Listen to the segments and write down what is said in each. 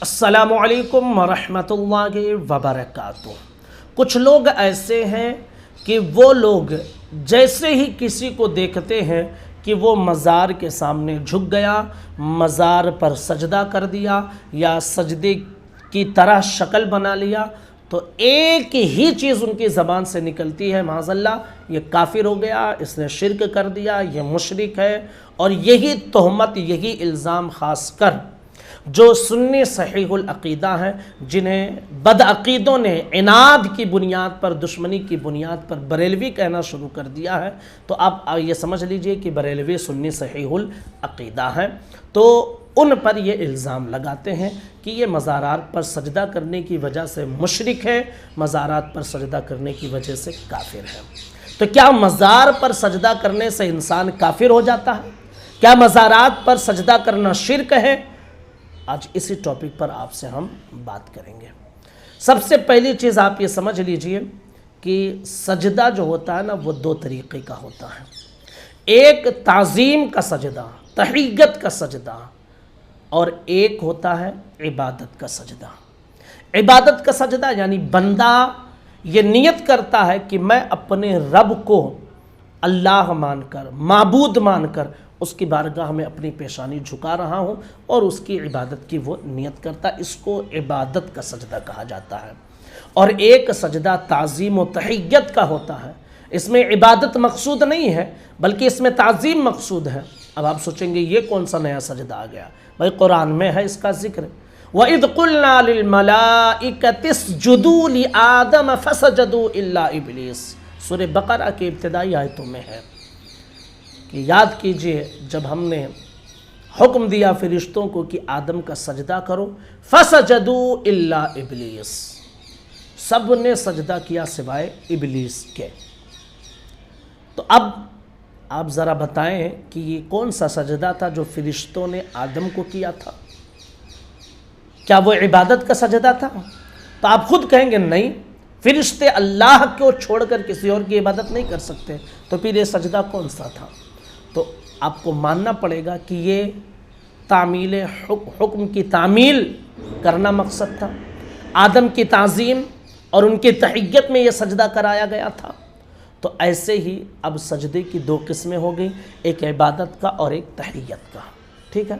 अस्सलामु अलैकुम वरहमतुल्लाहि वबरकातुह। कुछ लोग ऐसे हैं कि वो लोग जैसे ही किसी को देखते हैं कि वो मज़ार के सामने झुक गया, मज़ार पर सजदा कर दिया या सजदे की तरह शक्ल बना लिया, तो एक ही चीज़ उनकी ज़बान से निकलती है, माज़अल्लाह ये काफ़िर हो गया, इसने शिरक कर दिया, ये मुशरिक है। और यही तोहमत, यही इल्ज़ाम ख़ास कर जो सुन्नी सहीहुल अक़ीदा हैं, जिन्हें बदअक़ीदों ने इनाद की बुनियाद पर, दुश्मनी की बुनियाद पर बरेलवी कहना शुरू कर दिया है, तो आप ये समझ लीजिए कि बरेलवी सुन्नी सहीहुल अक़ीदा हैं। तो उन पर ये इल्ज़ाम लगाते हैं कि ये मज़ारात पर सजदा करने की वजह से मुशरिक है, मज़ारात पर सजदा करने की वजह से काफिर है। तो क्या मज़ार पर सजदा करने से इंसान काफिर हो जाता है? क्या मज़ारात पर सजदा करना शिरक है? आज इसी टॉपिक पर आपसे हम बात करेंगे। सबसे पहली चीज़ आप ये समझ लीजिए कि सजदा जो होता है ना, वो दो तरीक़े का होता है। एक ताज़ीम का सजदा, तहियत का सजदा, और एक होता है इबादत का सजदा। इबादत का सजदा यानी बंदा ये नियत करता है कि मैं अपने रब को अल्लाह मानकर, माबूद मानकर उसकी बारगाह में अपनी पेशानी झुका रहा हूँ और उसकी इबादत की वो नियत करता, इसको इबादत का सजदा कहा जाता है। और एक सजदा ताज़ीम व तहियत का होता है, इसमें इबादत मकसूद नहीं है बल्कि इसमें ताज़ीम मकसूद है। अब आप सोचेंगे ये कौन सा नया सजदा आ गया? भाई कुरान में है इसका जिक्र, वइज़ क़ुलना लिल मलाइकति इसजुदू लि आदम फसजदू इल्ला इब्लीस। सूरह बकरा के इब्तिदाई आयतों में है कि याद कीजिए जब हमने हुक्म दिया फरिश्तों को कि आदम का सजदा करो, फसजदू इल्ला इब्लीस, सब ने सजदा किया सिवाय इब्लीस के। तो अब आप ज़रा बताएं कि ये कौन सा सजदा था जो फरिश्तों ने आदम को किया था? क्या वो इबादत का सजदा था? तो आप खुद कहेंगे नहीं, फरिश्ते अल्लाह को छोड़कर किसी और की इबादत नहीं कर सकते, तो फिर ये सजदा कौन सा था? तो आपको मानना पड़ेगा कि ये तामील हुक्म की तामील करना मकसद था, आदम की ताज़ीम और उनकी तहियत में ये सजदा कराया गया था। तो ऐसे ही अब सजदे की दो किस्में हो गई, एक इबादत का और एक तहियत का। ठीक है,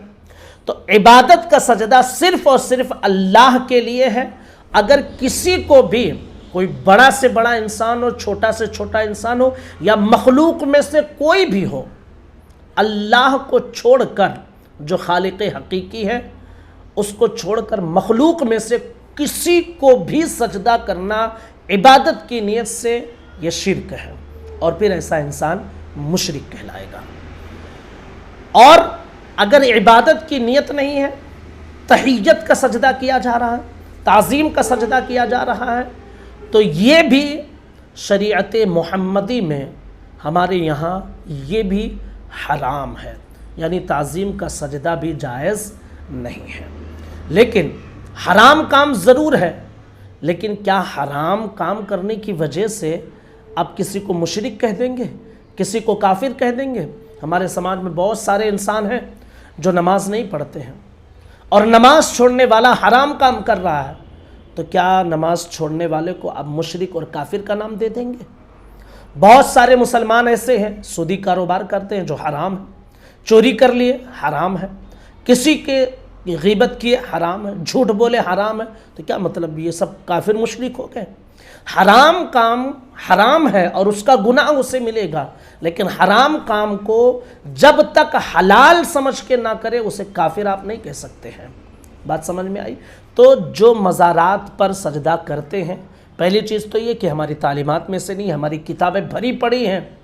तो इबादत का सजदा सिर्फ़ और सिर्फ अल्लाह के लिए है। अगर किसी को भी, कोई बड़ा से बड़ा इंसान हो, छोटा से छोटा इंसान हो, या मखलूक में से कोई भी हो, अल्लाह को छोड़कर, जो खालिक हकीकी है, उसको छोड़कर मखलूक में से किसी को भी सजदा करना इबादत की नीयत से ये शिरक है, और फिर ऐसा इंसान मुशरिक कहलाएगा। और अगर इबादत की नीयत नहीं है, तहियत का सजदा किया जा रहा है, ताज़ीम का सजदा किया जा रहा है, तो ये भी शरीयत मुहम्मदी में हमारे यहाँ ये भी हराम है, यानी ताज़ीम का सजदा भी जायज़ नहीं है। लेकिन हराम काम ज़रूर है, लेकिन क्या हराम काम करने की वजह से आप किसी को मुशरिक कह देंगे, किसी को काफिर कह देंगे? हमारे समाज में बहुत सारे इंसान हैं जो नमाज नहीं पढ़ते हैं, और नमाज छोड़ने वाला हराम काम कर रहा है, तो क्या नमाज छोड़ने वाले को आप मुशरिक और काफिर का नाम दे देंगे? बहुत सारे मुसलमान ऐसे हैं, सूदी कारोबार करते हैं जो हराम है, चोरी कर लिए हराम है, किसी के ग़ीबत किए हराम है, झूठ बोले हराम है, तो क्या मतलब ये सब काफिर मुशरिक हो गए? हराम काम हराम है और उसका गुनाह उसे मिलेगा, लेकिन हराम काम को जब तक हलाल समझ के ना करे उसे काफिर आप नहीं कह सकते हैं। बात समझ में आई? तो जो मज़ारात पर सजदा करते हैं, पहली चीज़ तो ये कि हमारी तालीमात में से नहीं, हमारी किताबें भरी पड़ी हैं।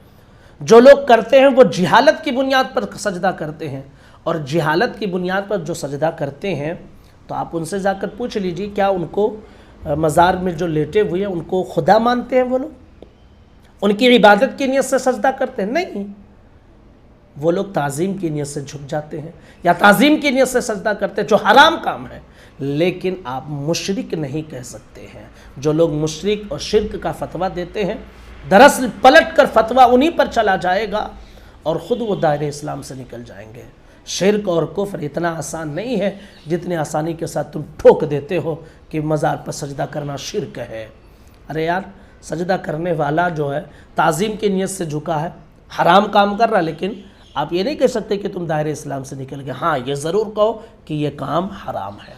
जो लोग करते हैं वो जिहालत की बुनियाद पर सजदा करते हैं, और जिहालत की बुनियाद पर जो सजदा करते हैं, तो आप उनसे जाकर पूछ लीजिए क्या उनको मज़ार में जो लेटे हुए हैं उनको खुदा मानते हैं? वो लोग उनकी इबादत की नीयत से सजदा करते हैं? नहीं, वो लोग ताज़ीम की नीयत से झुक जाते हैं या ताज़ीम की नीयत से सजदा करते हैं, जो हराम काम है। लेकिन आप मुशरिक नहीं कह सकते हैं। जो लोग मुशरिक और शिरक का फतवा देते हैं, दरअसल पलट कर फतवा उन्हीं पर चला जाएगा और ख़ुद वो दायरे इस्लाम से निकल जाएंगे। شرک اور کفر اتنا آسان نہیں ہے جتنی آسانی کے ساتھ تم ٹھوک دیتے ہو کہ مزار پر سجدہ کرنا شرک ہے۔ ارے یار، سجدہ کرنے والا جو ہے تعظیم کی نیت سے جھکا ہے، حرام کام کر رہا، لیکن آپ یہ نہیں کہہ سکتے کہ تم دائرہ اسلام سے نکل گئے۔ ہاں، یہ ضرور کہو کہ یہ کام حرام ہے،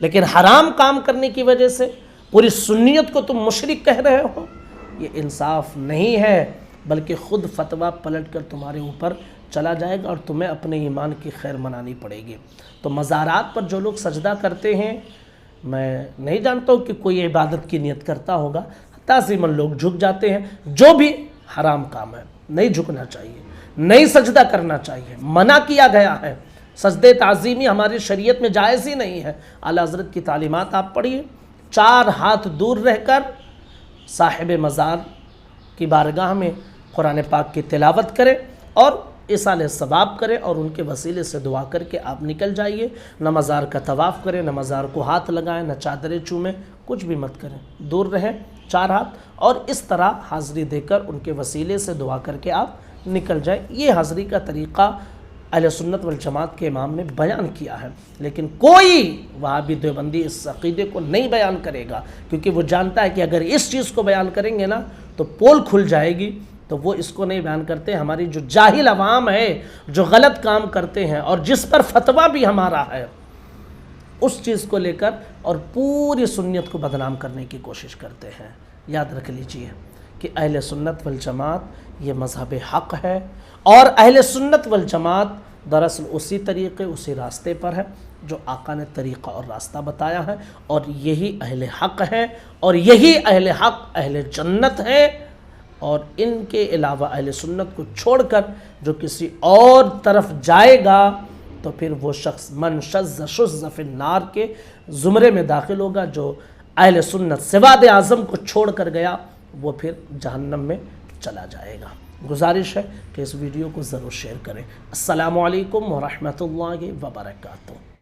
لیکن حرام کام کرنے کی وجہ سے پوری سنیت کو تم مشرک کہہ رہے ہو، یہ انصاف نہیں ہے، بلکہ خود فتویٰ پلٹ کر تمہارے اوپر چلا جائے گا اور تمہیں اپنے ایمان کی خیر منانی پڑے گی۔ تو مزارات پر جو لوگ سجدہ کرتے ہیں، میں نہیں جانتا ہوں کہ کوئی عبادت کی نیت کرتا ہوگا، تعظیماً لوگ جھک جاتے ہیں، جو بھی حرام کام ہے، نہیں جھکنا چاہیے، نہیں سجدہ کرنا چاہیے، منع کیا گیا ہے۔ سجدے تعظیمی ہماری شریعت میں جائز ہی نہیں ہے۔ اعلیٰ حضرت کی تعلیمات آپ پڑھیے، 4 ہاتھ دور رہ کر صاحب مزار کی بارگاہ میں قرآن پاک کی تلاوت کریں اور ایصال ثواب کریں اور ان کے وسیلے سے دعا کر کے آپ نکل جائیے۔ نہ مزار کا طواف کریں، نہ مزار کو ہاتھ لگائیں، نہ چادریں چومیں، کچھ بھی مت کریں، دور رہیں 4 ہاتھ، اور اس طرح حاضری دے کر ان کے وسیلے سے دعا کر کے آپ نکل جائیں۔ یہ حاضری کا طریقہ اہل سنت والجماعت کے امام نے بیان کیا ہے، لیکن کوئی وہابی دیوبندی اس عقیدے کو نہیں بیان کرے گا، کیونکہ وہ جانتا ہے کہ اگر اس چیز کو بیان کریں گے نا تو پول کھل جائے گی، تو وہ اس کو نہیں بیان کرتے۔ ہماری جو جاہل عوام ہے، جو غلط کام کرتے ہیں اور جس پر فتویٰ بھی ہمارا ہے، اس چیز کو لے کر اور پوری سنیت کو بدنام کرنے کی کوشش کرتے ہیں۔ یاد رکھ لیجئے کہ اہل سنت والجماعت یہ مذہب حق ہے، اور اہل سنت والجماعت دراصل اسی طریقے، اسی راستے پر ہے جو آقا نے طریقہ اور راستہ بتایا ہے، اور یہی اہل حق ہے، اور یہی اہل حق اہل جنت ہے۔ اور ان کے علاوہ اہل سنت کو چھوڑ کر جو کسی اور طرف جائے گا تو پھر وہ شخص من شذ شذ فی النار کے زمرے میں داخل ہوگا۔ جو اہل سنت سواد اعظم کو چھوڑ کر گیا وہ پھر جہنم میں چلا جائے گا۔ گزارش ہے کہ اس ویڈیو کو ضرور شیئر کریں۔ السلام علیکم ورحمۃ اللہ وبرکاتہ۔